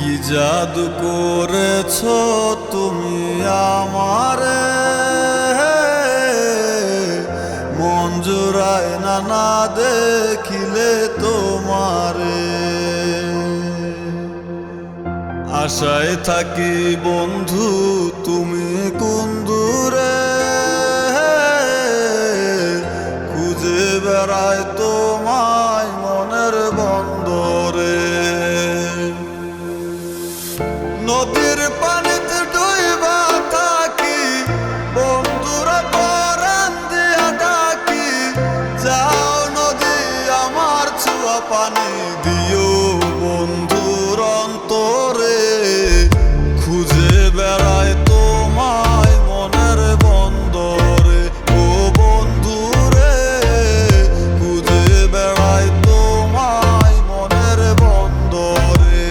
কি জাদু করেছো তুমি আমারে, মন জুড়ায় না দেখিলে তোমারে। আশায় থাকি বন্ধু তুমি কোন দূরে, খুঁজে বেড়ায় তোমায় মনের বন্দরে। নদীর পানিতে ডুইবা থাকি, বন্ধুরা পরাণ দিয়া ডাকি, যাও নদী আমার ছোঁয়া পানি দিও বন্ধুর অন্তরে। খুঁজে বেড়ায় তোমায় মনের বন্দরে, ও বন্ধুরে খুঁজে বেড়ায় তোমায় মনের বন্দরে।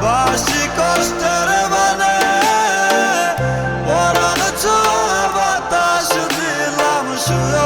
বাসি কষ্টের মানে পরাণ ছোঁয়া বাতাস দিলাম শুয়ে